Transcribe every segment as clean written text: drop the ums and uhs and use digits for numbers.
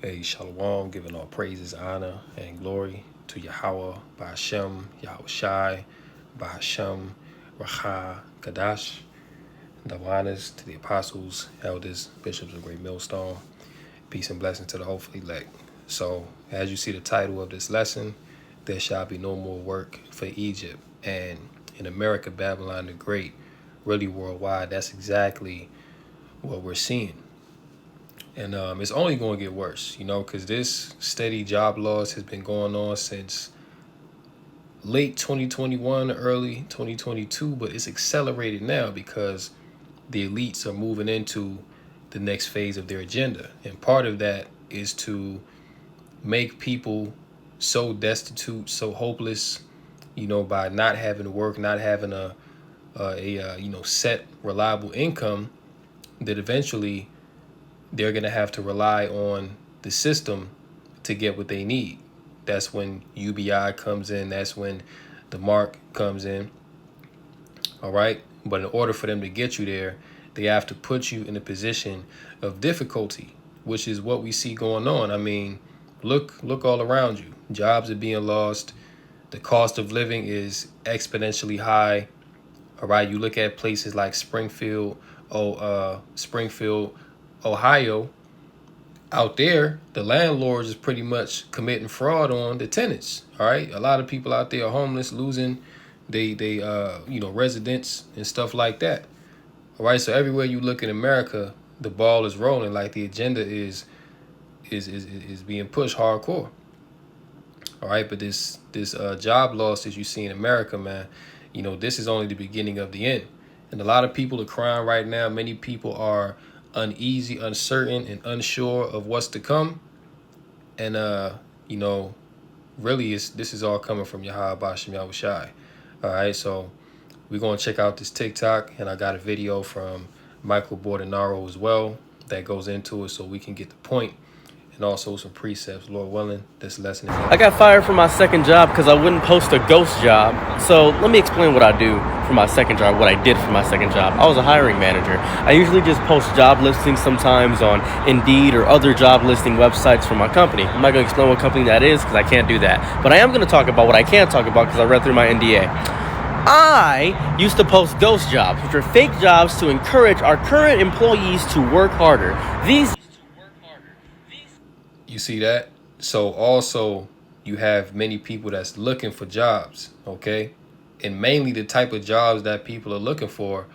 Hey, Shalom, giving all praises, honor, and glory to Yahweh, Ba'ashem, Yahweh Shai, Ba'ashem, Racha, Kadash. Double honors to the apostles, elders, bishops of Great Millstone. Peace and blessings to the hopefully elect. So, as you see the title of this lesson, there shall be no more work for Egypt. And in America, Babylon the Great, really worldwide, that's exactly what we're seeing. And it's only going to get worse, because this steady job loss has been going on since late 2021, early 2022, but it's accelerated now because the elites are moving into the next phase of their agenda. And part of that is to make people so destitute, so hopeless, by not having work, not having a set, reliable income, that eventually they're going to have to rely on the system to get what they need. That's when UBI comes in. That's when the mark comes in. All right. But in order for them to get you there, they have to put you in a position of difficulty, which is what we see going on. I mean, look all around you. Jobs are being lost. The cost of living is exponentially high. All right. You look at places like Springfield, Ohio. Out there, the landlords is pretty much committing fraud on the tenants. All right, a lot of people out there are homeless, losing they residents and stuff like that. All right, so everywhere you look in America, the ball is rolling. Like the agenda is being pushed hardcore. All right, but this job loss that you see in America, man, this is only the beginning of the end. And a lot of people are crying right now. Many people are uneasy, uncertain, and unsure of what's to come. And really this is all coming from Yahweh Ba'ashem Yahweh Shai. All right, so we're gonna check out this TikTok, and I got a video from Michael Bordenaro as well that goes into it, so we can get the point, and also some precepts, Lord willing. This lesson is I got fired from my second job because I wouldn't post a ghost job. So let me explain what I do for my second job, what I did for my second job. I was a hiring manager. I usually just post job listings sometimes on Indeed or other job listing websites for my company. I'm not going to explain what company that is because I can't do that. But I am going to talk about what I can talk about because I read through my NDA. I used to post ghost jobs, which are fake jobs to encourage our current employees to work harder. You see that? So also you have many people that's looking for jobs, okay? And mainly the type of jobs that people are looking for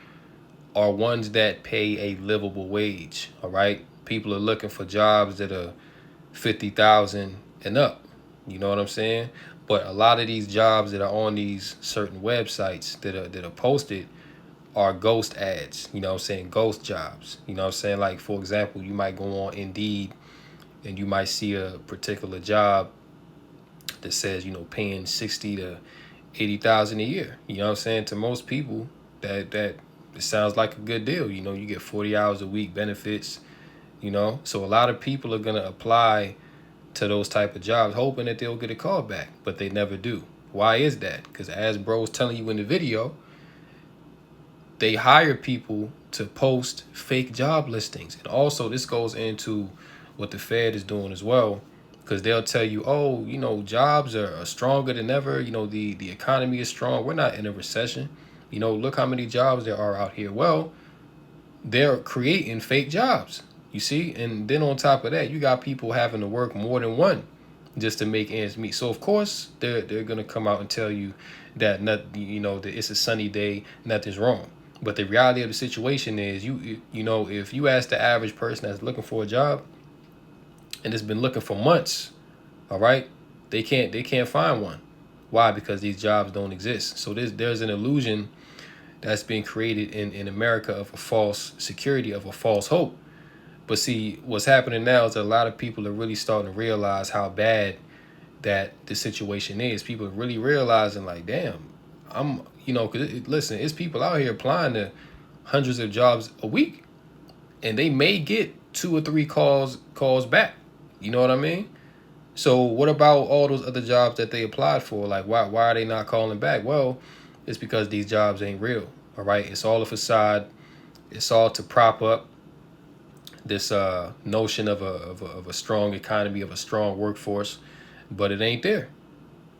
are ones that pay a livable wage, all right? People are looking for jobs that are 50,000 and up. You know what I'm saying? But a lot of these jobs that are on these certain websites that are posted are ghost ads, ghost jobs. You know what I'm saying? Like, for example, you might go on Indeed and you might see a particular job that says, paying 60 to 80,000 a year. You know what I'm saying? To most people, that it sounds like a good deal. You get 40 hours a week, benefits, So a lot of people are gonna apply to those type of jobs, hoping that they'll get a call back, but they never do. Why is that? Because as bro was telling you in the video, they hire people to post fake job listings. And also this goes into what the Fed is doing as well, because they'll tell you, oh, jobs are stronger than ever. The economy is strong. We're not in a recession. Look how many jobs there are out here. Well, they're creating fake jobs, you see? And then on top of that, you got people having to work more than one just to make ends meet. So of course they're gonna come out and tell you that that it's a sunny day, nothing's wrong. But the reality of the situation is, if you ask the average person that's looking for a job and has been looking for months, all right, they can't find one. Why? Because these jobs don't exist. So there's an illusion that's being created in America of a false security, of a false hope. But see, what's happening now is that a lot of people are really starting to realize how bad that the situation is. People are really realizing, like, damn, listen, it's people out here applying to hundreds of jobs a week, and they may get 2 or 3 calls back. You know what I mean? So what about all those other jobs that they applied for? Like, why are they not calling back? Well, it's because these jobs ain't real. All right, it's all a facade. It's all to prop up this notion of a strong economy, of a strong workforce, but it ain't there.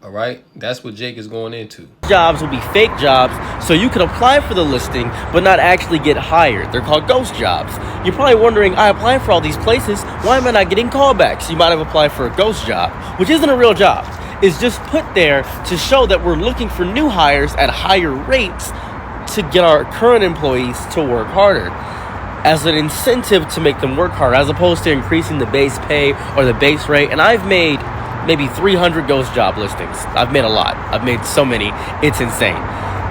All right, that's what Jake is going into. Jobs will be fake jobs, so you can apply for the listing but not actually get hired. They're called ghost jobs. You're probably wondering, I applied for all these places, why am I not getting callbacks? You might have applied for a ghost job, which isn't a real job. It's just put there to show that we're looking for new hires at higher rates to get our current employees to work harder, as an incentive to make them work harder, as opposed to increasing the base pay or the base rate. And I've made maybe 300 ghost job listings. I've made a lot. I've made so many. It's insane.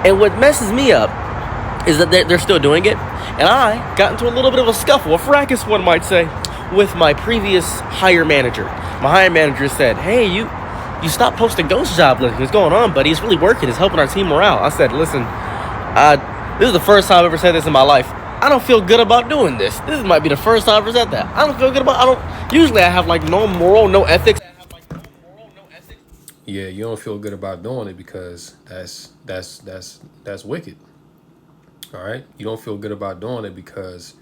And what messes me up is that they're still doing it. And I got into a little bit of a scuffle, a fracas, one might say, with my previous hire manager. My hire manager said, hey, you stopped posting ghost job listings. What's going on, buddy? It's really working. It's helping our team morale. I said, listen, this is the first time I've ever said this in my life. I don't feel good about doing this. This might be the first time I've ever said that. I don't feel good about. Usually I have like no moral, no ethics. Yeah, you don't feel good about doing it because that's wicked. All right, you don't feel good about doing it because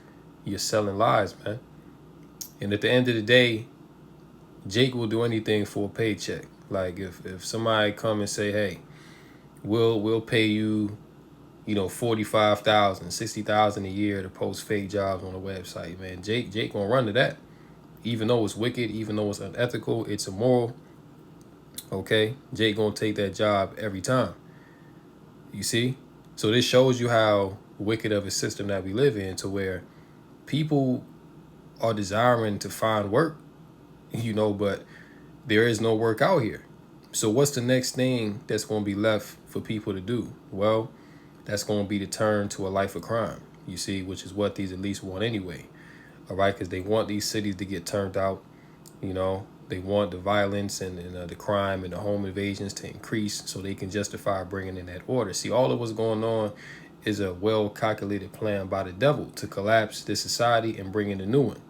you're selling lies, man. And at the end of the day, Jake will do anything for a paycheck. Like if somebody come and say, hey, we'll pay you, 45,000, 60,000 a year to post fake jobs on the website, man. Jake gonna run to that, even though it's wicked, even though it's unethical, it's immoral. Okay, Jake gonna take that job every time. You see, so this shows you how wicked of a system that we live in, to where people are desiring to find work, but there is no work out here. So what's the next thing that's gonna be left for people to do? Well, that's going to be to turn to a life of crime, you see, which is what these elites want anyway. All right, because they want these cities to get turned out. They want the violence and the crime and the home invasions to increase so they can justify bringing in that order. See, all of what's going on is a well-calculated plan by the devil to collapse this society and bring in a new one.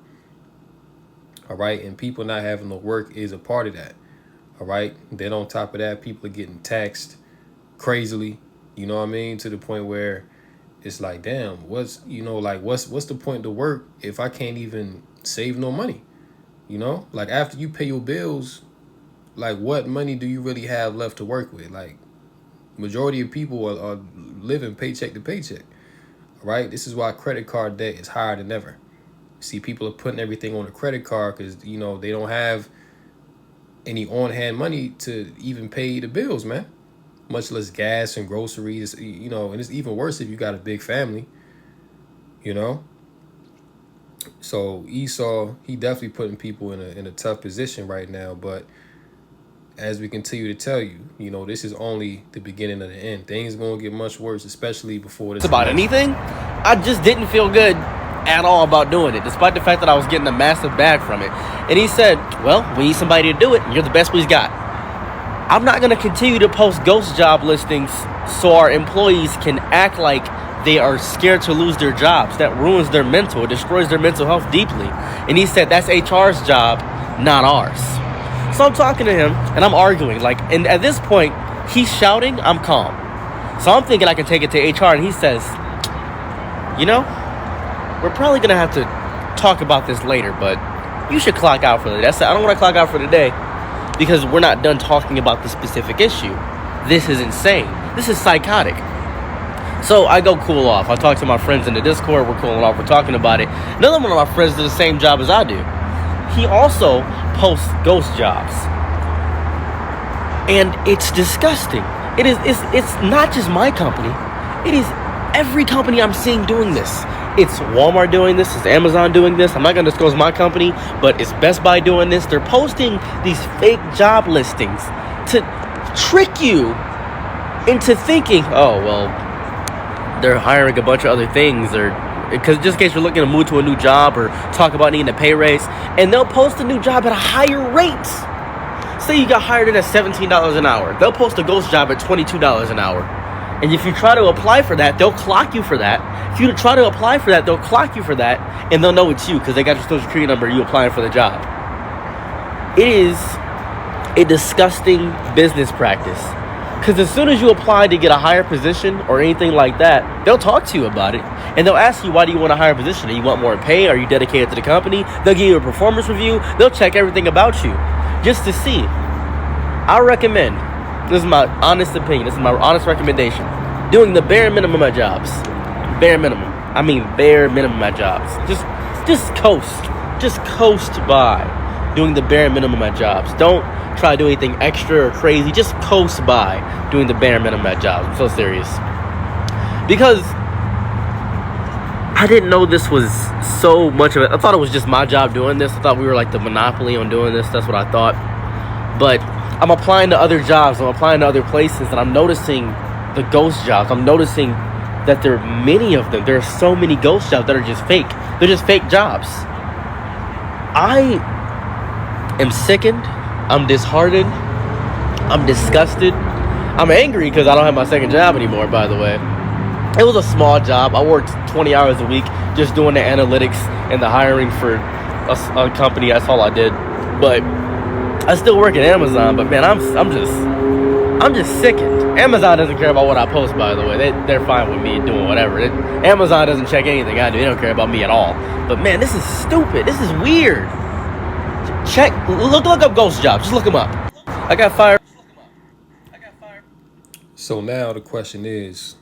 All right, and people not having no work is a part of that. All right, then on top of that, people are getting taxed crazily. You know what I mean? To the point where it's like, damn, what's the point to work if I can't even save no money? Like after you pay your bills, like what money do you really have left to work with? Like majority of people are living paycheck to paycheck. All right. This is why credit card debt is higher than ever. See, people are putting everything on a credit card because, they don't have any on-hand money to even pay the bills, man. Much less gas and groceries, and it's even worse if you got a big family, So Esau, he definitely putting people in a tough position right now. But as we continue to tell you, this is only the beginning of the end. Things going to get much worse, especially before this. About anything, I just didn't feel good at all about doing it, despite the fact that I was getting a massive bag from it. And he said, well, we need somebody to do it, and you're the best we've got. I'm not going to continue to post ghost job listings so our employees can act like they are scared to lose their jobs. That ruins their mental. It destroys their mental health deeply. And he said that's HR's job, not ours. So I'm talking to him and I'm arguing. And at this point, he's shouting, I'm calm. So I'm thinking I can take it to HR. And he says, we're probably going to have to talk about this later, but you should clock out for the day. I said, I don't want to clock out for the day, because we're not done talking about the specific issue. This is insane. This is psychotic. So I go cool off. I talk to my friends in the Discord. We're cooling off. We're talking about it. Another one of my friends does the same job as I do. He also posts ghost jobs. And it's disgusting. It's not just my company. It is every company I'm seeing doing this. It's Walmart doing this. It's Amazon doing this. I'm not going to disclose my company, but it's Best Buy doing this. They're posting these fake job listings to trick you into thinking, oh, well, they're hiring a bunch of other things, or because just in case you're looking to move to a new job or talk about needing a pay raise, and they'll post a new job at a higher rate. Say you got hired in at $17 an hour. They'll post a ghost job at $22 an hour. And if you try to apply for that, they'll clock you for that. If you try to apply for that, they'll clock you for that, and they'll know it's you because they got your social security number and you applying for the job. It is a disgusting business practice Because as soon as you apply to get a higher position or anything like that, they'll talk to you about it. And they'll ask you, why do you want a higher position? Do you want more pay? Are you dedicated to the company? They'll give you a performance review. They'll check everything about you just to see. I recommend, this is my honest opinion, this is my honest recommendation, doing the bare minimum at jobs. Bare minimum. I mean bare minimum at jobs. Just coast. Just coast by. Doing the bare minimum at jobs. Don't try to do anything extra or crazy. Just coast by doing the bare minimum at jobs. I'm so serious. Because I didn't know this was so much of it. I thought it was just my job doing this. I thought we were like the monopoly on doing this. That's what I thought. But I'm applying to other jobs. I'm applying to other places. And I'm noticing the ghost jobs. I'm noticing that there are many of them. There are so many ghost jobs that are just fake. They're just fake jobs. I am sickened. I'm disheartened. I'm disgusted. I'm angry because I don't have my second job anymore, by the way. It was a small job. I worked 20 hours a week just doing the analytics and the hiring for a company. That's all I did. But I still work at Amazon. But man, I'm just sickened. Amazon doesn't care about what I post, by the way. They're fine with me doing whatever. Amazon doesn't check anything I do. They don't care about me at all. But man, this is stupid. This is weird. Look up ghost jobs. Just look them up. I got fired. So now the question is,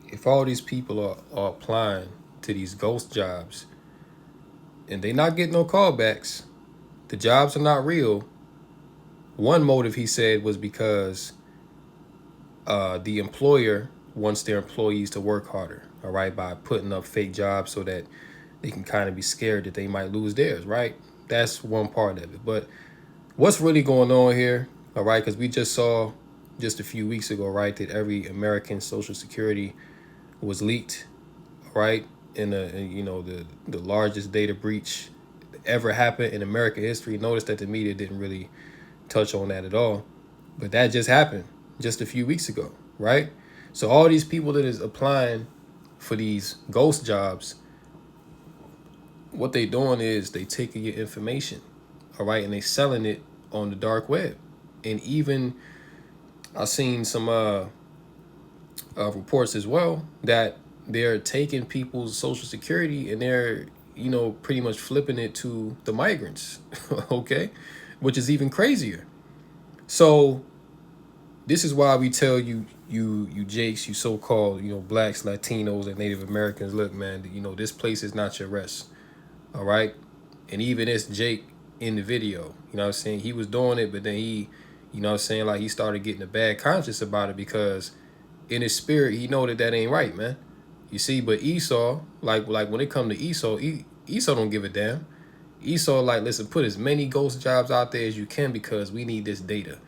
if all these people are applying to these ghost jobs and they not getting no callbacks, the jobs are not real. One motive, he said, was because the employer wants their employees to work harder, all right, by putting up fake jobs so that they can kind of be scared that they might lose theirs, right? That's one part of it. But what's really going on here, all right, because we just saw just a few weeks ago, right, that every American Social Security was leaked, right, in the largest data breach ever happened in American history. Notice that the media didn't really touch on that at all, but that just happened just a few weeks ago, right? So all these people that is applying for these ghost jobs, what they doing is they taking your information, all right, and they selling it on the dark web. And even I've seen some reports as well that they're taking people's social security and they're pretty much flipping it to the migrants. Okay, which is even crazier. So this is why we tell you Jakes, you so-called blacks, Latinos, and Native Americans, look, man, this place is not your rest, all right? And even this Jake in the video, what I'm saying, he was doing it, but then he, what I'm saying, like he started getting a bad conscience about it because in his spirit he know that ain't right, man. You see, but Esau, like when it come to Esau, Esau don't give a damn. Esau like, listen, put as many ghost jobs out there as you can because we need this data.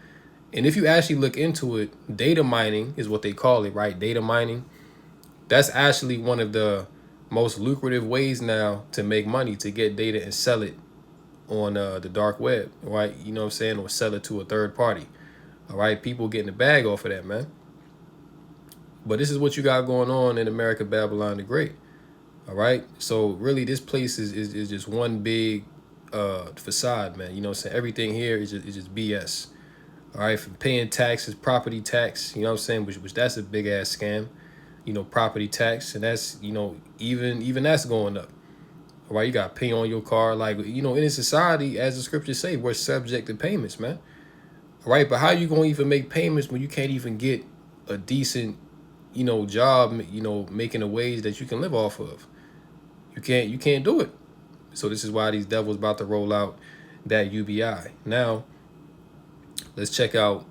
And if you actually look into it, data mining is what they call it, right? Data mining. That's actually one of the most lucrative ways now to make money, to get data and sell it on the dark web, right? You know what I'm saying? Or sell it to a third party. All right, people getting the bag off of that, man. But this is what you got going on in America, Babylon the Great. All right, so really this place is just one big facade, man. You know what I'm saying? Everything here is just BS. All right, from paying taxes, property tax, you know what I'm saying, which that's a big ass scam, property tax, and that's, even that's going up. All right, you got to pay on your car, like, in a society, as the scriptures say, we're subject to payments, man. All right, but how you gonna even make payments when you can't even get a decent, job, making a wage that you can live off of? You can't do it. So this is why these devils about to roll out that UBI. Now, let's check out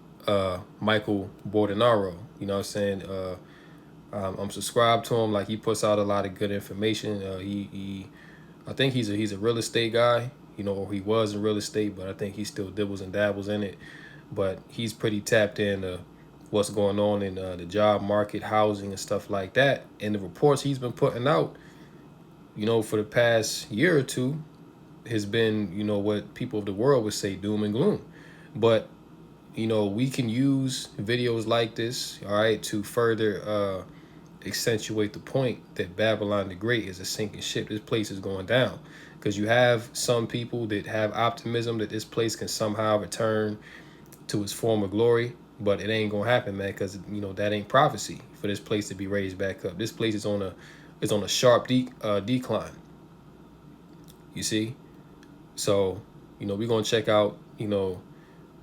Michael Bordenaro. You know what I'm saying? I'm subscribed to him. Like, he puts out a lot of good information. I think he's a real estate guy, or he was in real estate, but I think he still dibbles and dabbles in it. But he's pretty tapped into what's going on in the job market, housing, and stuff like that. And the reports he's been putting out, for the past year or two, has been, what people of the world would say doom and gloom. But, we can use videos like this, all right, to further accentuate the point that Babylon the Great is a sinking ship. This place is going down because you have some people that have optimism that this place can somehow return to its former glory. but it ain't gonna happen, man, because that ain't prophecy for this place to be raised back up. This place is on a sharp decline. You see, so we're gonna check out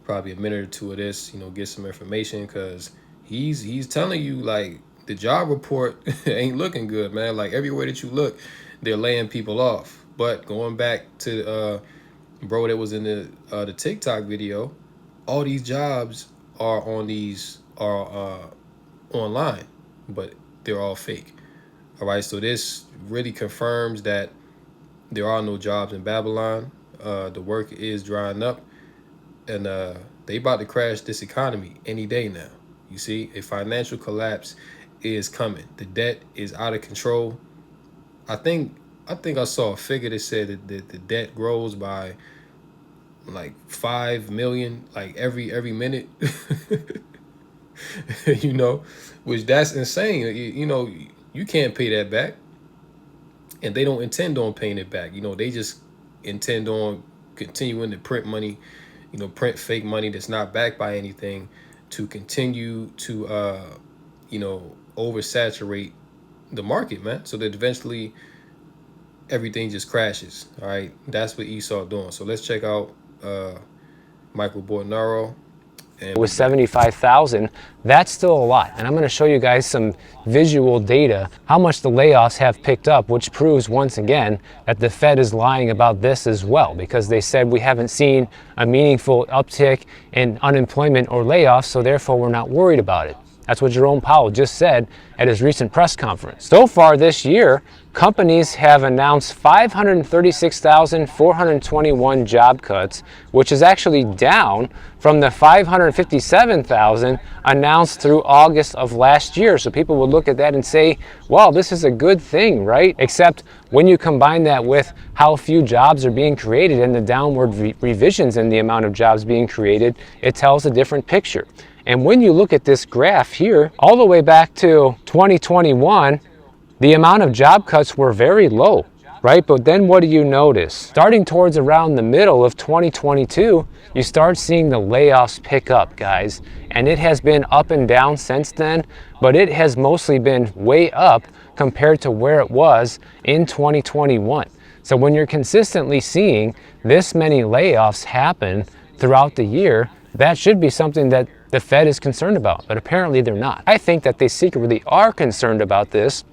probably a minute or two of this, get some information, because he's telling you like the job report ain't looking good, man. Like everywhere that you look, they're laying people off. But going back to bro that was in the TikTok video, all these jobs are online, but they're all fake. All right, so this really confirms that there are no jobs in Babylon. The work is drying up, and they about to crash this economy any day now. You see, a financial collapse is coming. The debt is out of control. I think I saw a figure that said that the debt grows by like 5 million like every minute. Which that's insane. You can't pay that back, and they don't intend on paying it back. They just intend on continuing to print money, print fake money that's not backed by anything, to continue to oversaturate the market, man, so that eventually everything just crashes. All right, that's what Esau doing. So let's check out Michael Bortonaro. With 75,000, that's still a lot. And I'm going to show you guys some visual data, how much the layoffs have picked up, which proves once again that the Fed is lying about this as well, because they said we haven't seen a meaningful uptick in unemployment or layoffs, so therefore we're not worried about it. That's what Jerome Powell just said at his recent press conference. So far this year, companies have announced 536,421 job cuts, which is actually down from the 557,000 announced through August of last year. So people would look at that and say, well, this is a good thing, right? Except when you combine that with how few jobs are being created and the downward revisions in the amount of jobs being created, it tells a different picture. And when you look at this graph here, all the way back to 2021, the amount of job cuts were very low, right? But then what do you notice? Starting towards around the middle of 2022, you start seeing the layoffs pick up, guys. And it has been up and down since then, but it has mostly been way up compared to where it was in 2021. So when you're consistently seeing this many layoffs happen throughout the year, that should be something that the Fed is concerned about, but apparently they're not. I think that they secretly are concerned about this,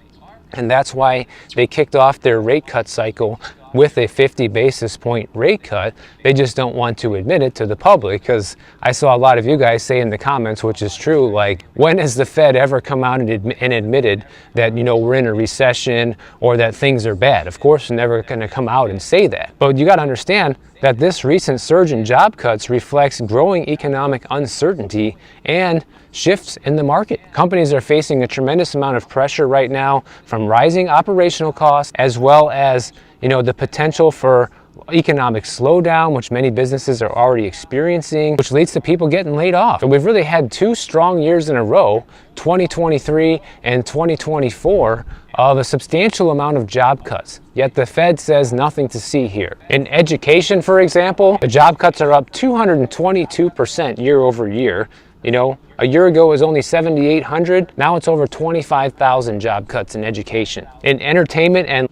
and that's why they kicked off their rate cut cycle with a 50 basis point rate cut. They just don't want to admit it to the public, because I saw a lot of you guys say in the comments, which is true, like, when has the Fed ever come out and admitted that, we're in a recession or that things are bad? Of course, they're never going to come out and say that. But you got to understand that this recent surge in job cuts reflects growing economic uncertainty and shifts in the market. Companies are facing a tremendous amount of pressure right now from rising operational costs, as well as the potential for economic slowdown, which many businesses are already experiencing, which leads to people getting laid off. So we've really had 2 strong years in a row, 2023 and 2024, of a substantial amount of job cuts. Yet the Fed says nothing to see here. In education, for example, the job cuts are up 222% year over year. A year ago it was only 7,800. Now it's over 25,000 job cuts in education. In entertainment and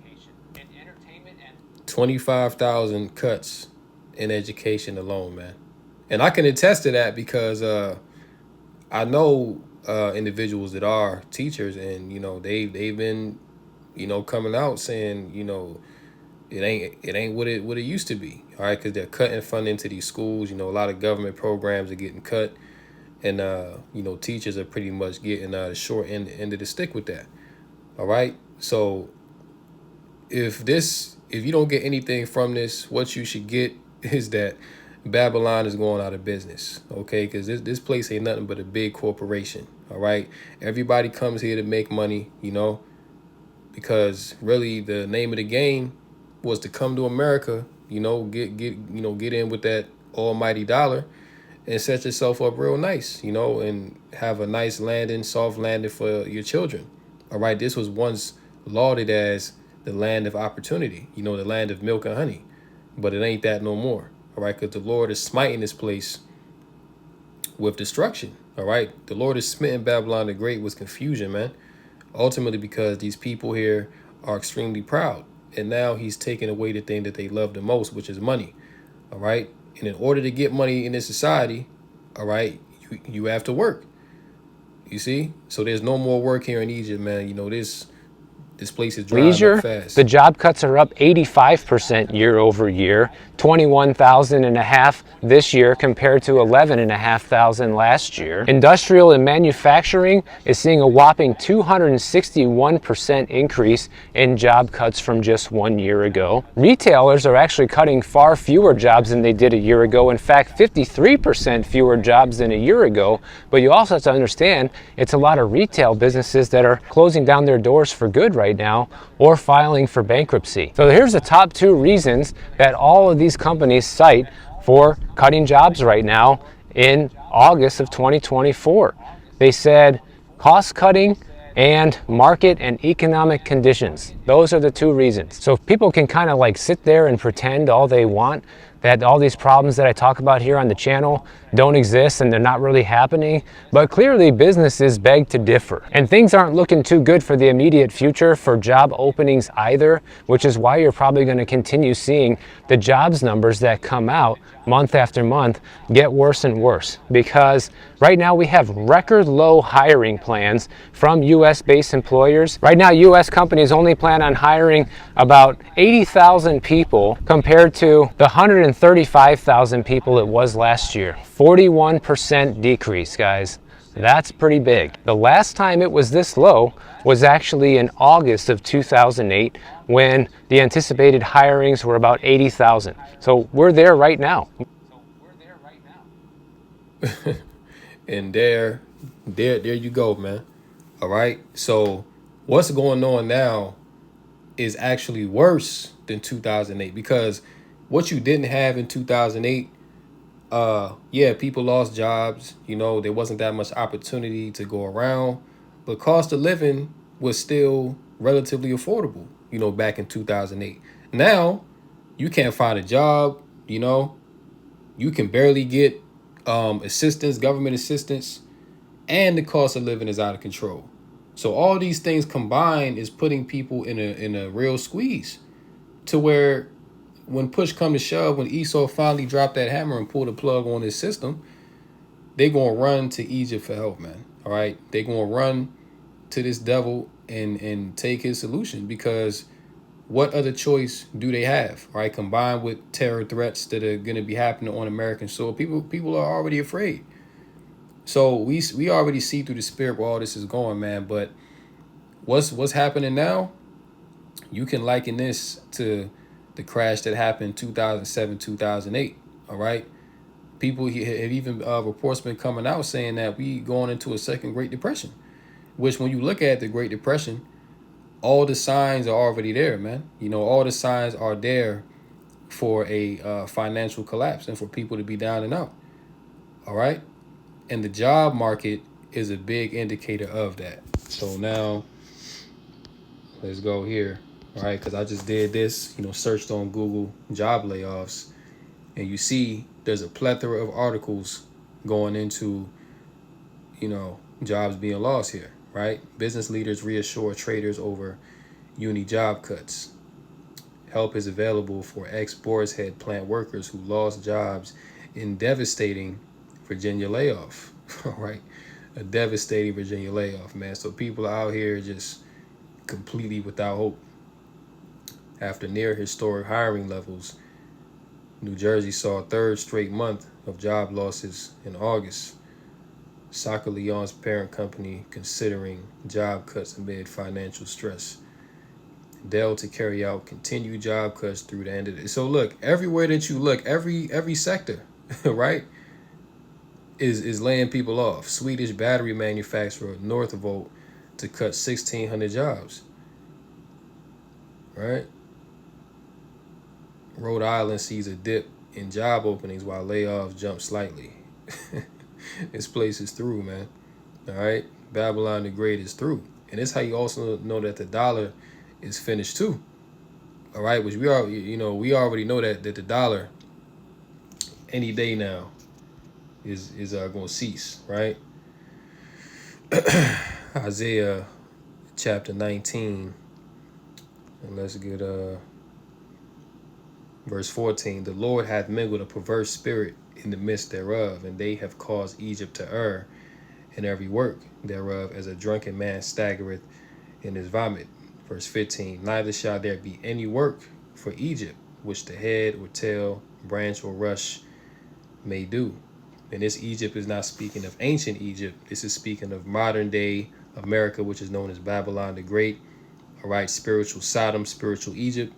25,000 cuts in education alone, man. And I can attest to that because I know individuals that are teachers, and they've been coming out saying it ain't what it used to be. All right, because they're cutting funding to these schools. A lot of government programs are getting cut, and teachers are pretty much getting the short end of the stick with that. All right, so if you don't get anything from this, what you should get is that Babylon is going out of business, okay? Because this place ain't nothing but a big corporation, all right? Everybody comes here to make money, because really the name of the game was to come to America, get in with that almighty dollar and set yourself up real nice, and have a nice landing, soft landing for your children, all right? This was once lauded as the land of opportunity, the land of milk and honey, but it ain't that no more, all right? Because the Lord is smiting this place with destruction, All right. The Lord has smitten Babylon the Great with confusion, man. Ultimately, because these people here are extremely proud. And now he's taking away the thing that they love the most, which is money. All right. And in order to get money in this society, all right, you have to work. You see? So there's no more work here in Egypt, man. You know, this place is drying up Leisure, fast. the job cuts are up 85% year over year, 21,000 and a half this year compared to 11,500 last year. Industrial and manufacturing is seeing a whopping 261% increase in job cuts from just 1 year ago. Retailers are actually cutting far fewer jobs than they did a year ago. In fact, 53% fewer jobs than a year ago. But you also have to understand, it's a lot of retail businesses that are closing down their doors for good right now or filing for bankruptcy. So here's the top 2 reasons that all of these companies cite for cutting jobs right now in August of 2024. They said cost cutting and market and economic conditions. Those are the 2 reasons. So people can kind of like sit there and pretend all they want that all these problems that I talk about here on the channel don't exist and they're not really happening, but clearly businesses beg to differ. And things aren't looking too good for the immediate future for job openings either, which is why you're probably going to continue seeing the jobs numbers that come out month after month get worse and worse, because right now we have record low hiring plans from US based employers. Right now US companies only plan on hiring about 80,000 people compared to the 135,000 people it was last year. 41% decrease, guys. That's pretty big. The last time it was this low was actually in August of 2008 when the anticipated hirings were about 80,000. So we're there right now. And there you go, man. All right. So what's going on now is actually worse than 2008, because what you didn't have in 2008, yeah, people lost jobs. You know, there wasn't that much opportunity to go around, but cost of living was still relatively affordable, you know, back in 2008. Now, you can't find a job, you know, you can barely get assistance, government assistance, and the cost of living is out of control. So all these things combined is putting people in a real squeeze, to where when push come to shove, when Esau finally dropped that hammer and pulled the plug on his system, they're going to run to Egypt for help, man. All right. They're going to run to this devil and take his solution, because what other choice do they have? All right. Combined with terror threats that are going to be happening on American soil, people are already afraid. So we already see through the spirit where all this is going, man. But what's happening now? You can liken this to the crash that happened 2007, 2008. All right. People have even reports been coming out saying that we going into a second Great Depression, which when you look at the Great Depression, all the signs are already there, man. You know, all the signs are there for a financial collapse and for people to be down and out. All right. And the job market is a big indicator of that. So now let's go here. All right. Because I just did this, you know, searched on Google job layoffs. And you see there's a plethora of articles going into, you know, jobs being lost here. Right. Business leaders reassure traders over uni job cuts. Help is available for ex-Boar's Head plant workers who lost jobs in devastating Virginia layoff. All right. A devastating Virginia layoff, man. So people are out here just completely without hope. After near historic hiring levels, New Jersey saw a third straight month of job losses in August. Soccer Leon's parent company considering job cuts amid financial stress. Dell to carry out continued job cuts through the end of it. So look, everywhere that you look, every sector, right, is laying people off. Swedish battery manufacturer Northvolt to cut 1,600 jobs. Right? Rhode Island sees a dip in job openings while layoffs jump slightly. This place is through, man. All right? Babylon the Great is through. And this is how you also know that the dollar is finished too. All right? Which we already know that the dollar any day now is going to cease, right? Isaiah chapter 19, and let's get verse 14. The Lord hath mingled a perverse spirit in the midst thereof, and they have caused Egypt to err in every work thereof, as a drunken man staggereth in his vomit. Verse 15. Neither shall there be any work for Egypt, which the head or tail, branch or rush may do. And this Egypt is not speaking of ancient Egypt. This is speaking of modern day America, which is known as Babylon the Great. All right, spiritual Sodom, spiritual Egypt.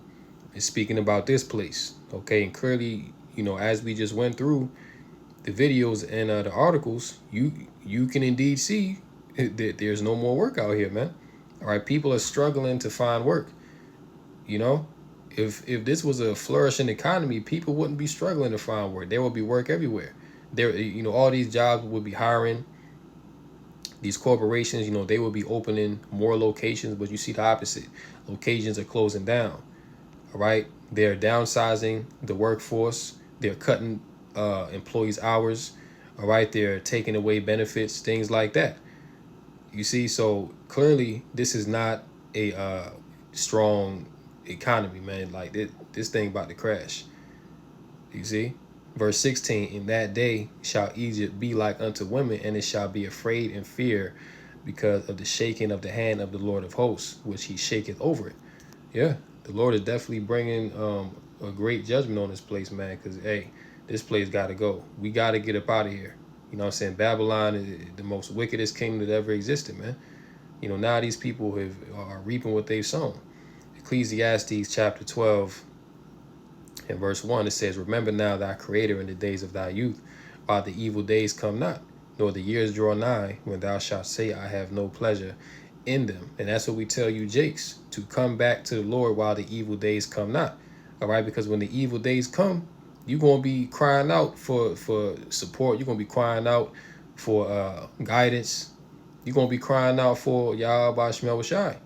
It's speaking about this place. Okay, and clearly, as we just went through the videos and the articles, you can indeed see that there's no more work out here, man. All right, people are struggling to find work. If this was a flourishing economy, people wouldn't be struggling to find work. There would be work everywhere. There, all these jobs would be hiring. These corporations, they will be opening more locations, but you see the opposite. Locations are closing down. All right, they're downsizing the workforce. They're cutting employees' hours. All right, they're taking away benefits, things like that. You see, so clearly this is not a strong economy, man. Like this thing about to crash. You see? Verse 16, in that day shall Egypt be like unto women, and it shall be afraid and fear because of the shaking of the hand of the Lord of hosts, which he shaketh over it. Yeah, the Lord is definitely bringing a great judgment on this place, man, because, hey, this place got to go. We got to get up out of here. You know what I'm saying? Babylon is the most wickedest kingdom that ever existed, man. Now these people are reaping what they've sown. Ecclesiastes chapter 12 and verse 1, it says, remember now thy creator in the days of thy youth, while the evil days come not, nor the years draw nigh, when thou shalt say, I have no pleasure in them. And that's what we tell you, Jakes, to come back to the Lord while the evil days come not. All right, because when the evil days come, you're going to be crying out for support. You're going to be crying out for guidance. You're going to be crying out for Yahweh Shemel Shai.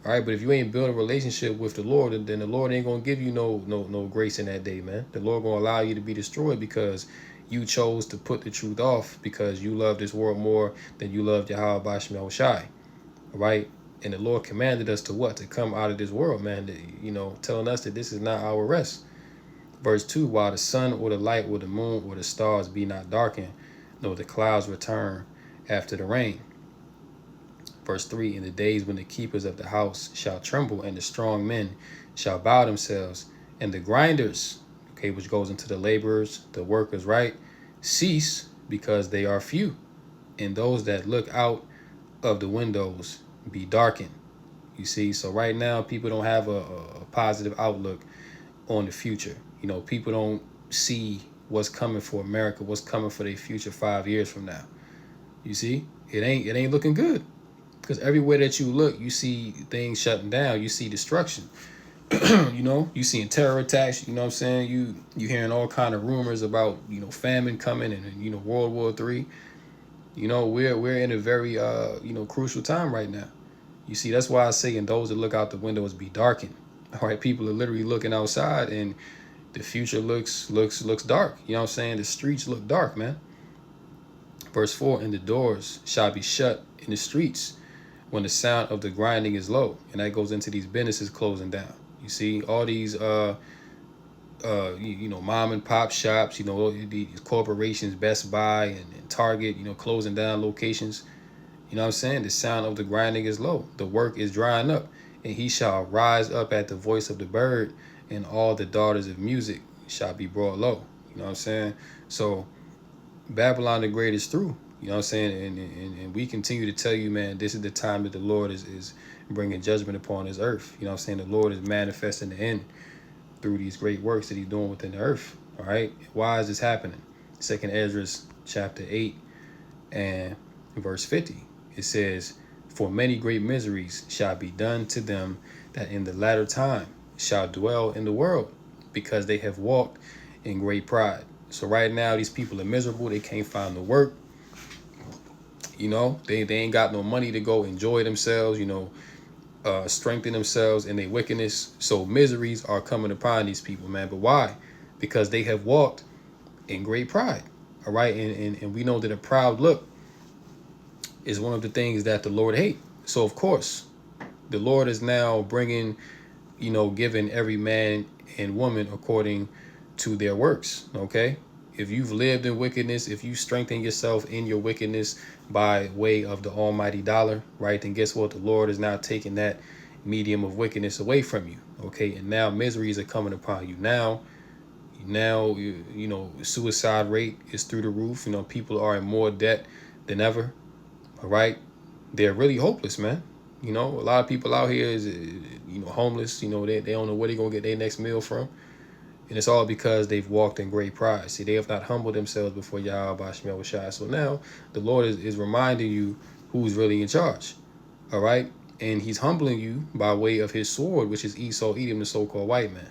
All right, but if you ain't build a relationship with the Lord, then the Lord ain't going to give you no grace in that day, man. The Lord going to allow you to be destroyed because you chose to put the truth off, because you love this world more than you love Yahweh Shemel Shai. All right, and the Lord commanded us to what? To come out of this world, man. Telling us that this is not our rest. Verse 2, while the sun or the light or the moon or the stars be not darkened, nor the clouds return after the rain. Verse 3, in the days when the keepers of the house shall tremble, and the strong men shall bow themselves, and the grinders, okay, which goes into the laborers, the workers, right, cease, because they are few, and those that look out of the windows be darkened. You see, so right now people don't have a positive outlook on the future. People don't see what's coming for America, what's coming for their future 5 years from now. You see, it ain't looking good, because everywhere that you look, you see things shutting down. You see destruction. You seeing terror attacks. You know what I'm saying? You hearing all kind of rumors about famine coming and World War III. We're in a very crucial time right now. You see, that's why I say, and those that look out the windows be darkened. All right, people are literally looking outside, and the future looks dark. You know what I'm saying? The streets look dark, man. Verse 4, and the doors shall be shut in the streets when the sound of the grinding is low. And that goes into these businesses closing down. You see, all these mom and pop shops, these corporations, Best Buy and Target, closing down locations. You know what I'm saying? The sound of the grinding is low. The work is drying up. And he shall rise up at the voice of the bird, and all the daughters of music shall be brought low. You know what I'm saying? So Babylon the Great is through. You know what I'm saying? And we continue to tell you, man, this is the time that the Lord is bringing judgment upon his earth. You know what I'm saying? The Lord is manifesting the end through these great works that he's doing within the earth. All right? Why is this happening? 2nd Ezra chapter 8 and verse 50. It says, for many great miseries shall be done to them that in the latter time shall dwell in the world, because they have walked in great pride. So right now, these people are miserable. They can't find the work. They ain't got no money to go enjoy themselves, strengthen themselves in their wickedness. So miseries are coming upon these people, man. But why? Because they have walked in great pride. All right. And we know that a proud look is one of the things that the Lord hate. So of course, the Lord is now bringing, giving every man and woman according to their works. Okay. If you've lived in wickedness, if you strengthen yourself in your wickedness by way of the almighty dollar, right, then guess what? The Lord is now taking that medium of wickedness away from you. Okay. And now miseries are coming upon you. Now, suicide rate is through the roof. People are in more debt than ever. All right. They're really hopeless, man. A lot of people out here is, homeless. They don't know where they're going to get their next meal from. And it's all because they've walked in great pride. See, they have not humbled themselves before Yahweh Bashim Yahushua. So now the Lord is reminding you who's really in charge. All right. And he's humbling you by way of his sword, which is Esau, Edom, the so-called white man.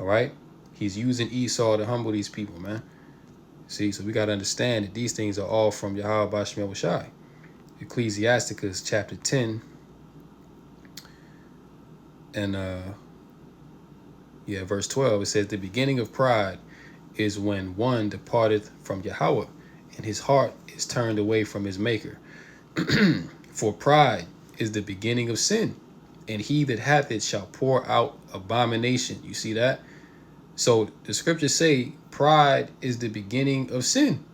All right. He's using Esau to humble these people, man. See, so we got to understand that these things are all from Yahweh Bashim Yahushua. Ecclesiasticus chapter 10 and verse 12, it says, the beginning of pride is when one departeth from Yahweh, and his heart is turned away from his maker. For pride is the beginning of sin, and he that hath it shall pour out abomination. You see that? So the scriptures say pride is the beginning of sin.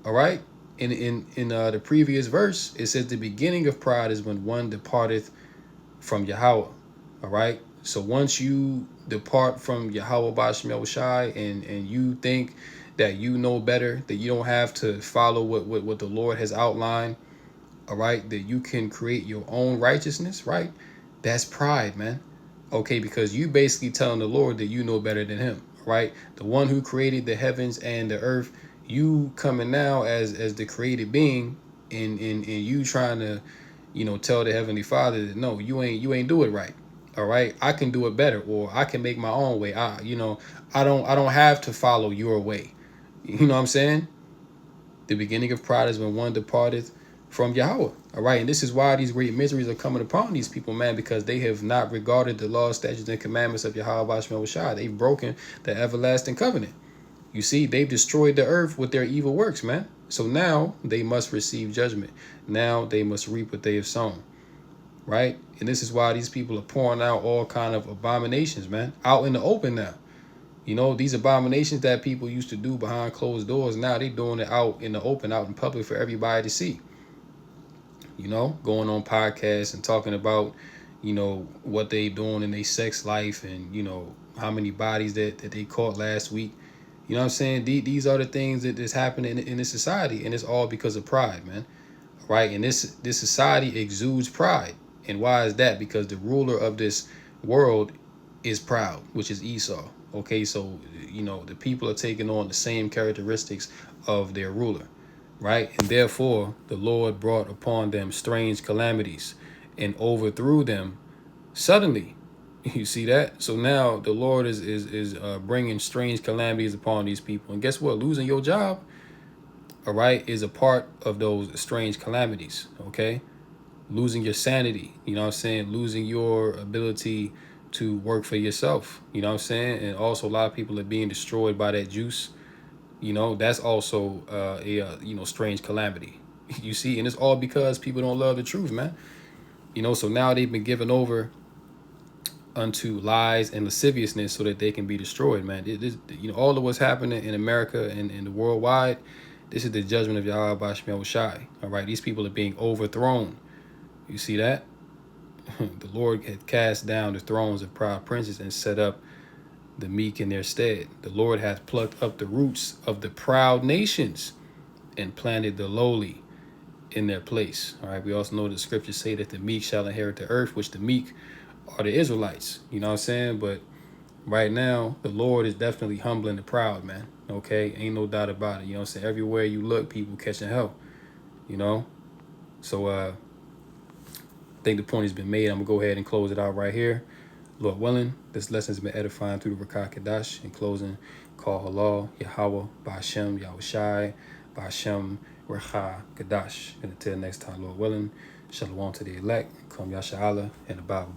All right. In the previous verse, it says the beginning of pride is when one departeth from Yahweh. All right. So once you depart from Yahweh Bashim Yahushai and you think that you know better, that you don't have to follow what the Lord has outlined, all right, that you can create your own righteousness, right? That's pride, man. Okay, because you basically telling the Lord that you know better than him, right? The one who created the heavens and the earth, you coming now as the created being and you trying to, tell the Heavenly Father that no, you ain't do it right. All right, I can do it better, or I can make my own way. I don't have to follow your way. You know what I'm saying? The beginning of pride is when one departeth from Yahweh. All right, and this is why these great miseries are coming upon these people, man, because they have not regarded the laws, statutes, and commandments of Yahweh Bashim Yahushua. They've broken the everlasting covenant. You see, they've destroyed the earth with their evil works, man. So now they must receive judgment. Now they must reap what they have sown. Right? And this is why these people are pouring out all kind of abominations, man, out in the open now. These abominations that people used to do behind closed doors, now they doing it out in the open, out in public for everybody to see. Going on podcasts and talking about, what they doing in their sex life and, how many bodies that they caught last week. You know what I'm saying? These are the things that is happening in this society, and it's all because of pride, man. Right? And this society exudes pride. And why is that? Because the ruler of this world is proud, which is Esau. Okay, so, the people are taking on the same characteristics of their ruler, right? And therefore, the Lord brought upon them strange calamities and overthrew them suddenly. You see that? So now the Lord is bringing strange calamities upon these people. And guess what? Losing your job, all right, is a part of those strange calamities, okay? Losing your sanity, losing your ability to work for yourself, and also a lot of people are being destroyed by that juice. That's also a strange calamity. You see, and it's all because people don't love the truth, man. So now they've been given over unto lies and lasciviousness so that they can be destroyed, man. All of what's happening in America and in the worldwide, this is the judgment of Yahweh Bashim Yahushai. All right, these people are being overthrown. You see that? The Lord had cast down the thrones of proud princes and set up the meek in their stead. The Lord hath plucked up the roots of the proud nations and planted the lowly in their place. All right. We also know the scriptures say that the meek shall inherit the earth, which the meek are the Israelites. You know what I'm saying? But right now, the Lord is definitely humbling the proud, man. Okay. Ain't no doubt about it. You know what I'm saying? Everywhere you look, people catching hell. So, I think the point has been made. I'm going to go ahead and close it out right here. Lord willing, this lesson has been edifying through the Rakah Kadash. In closing, call halal, Yahweh, Ba'ashem, Yahushai, Ba'ashem, Rakah Kadash. And until next time, Lord willing, shalom to the elect, Kum Yasha'Allah, and the Bible.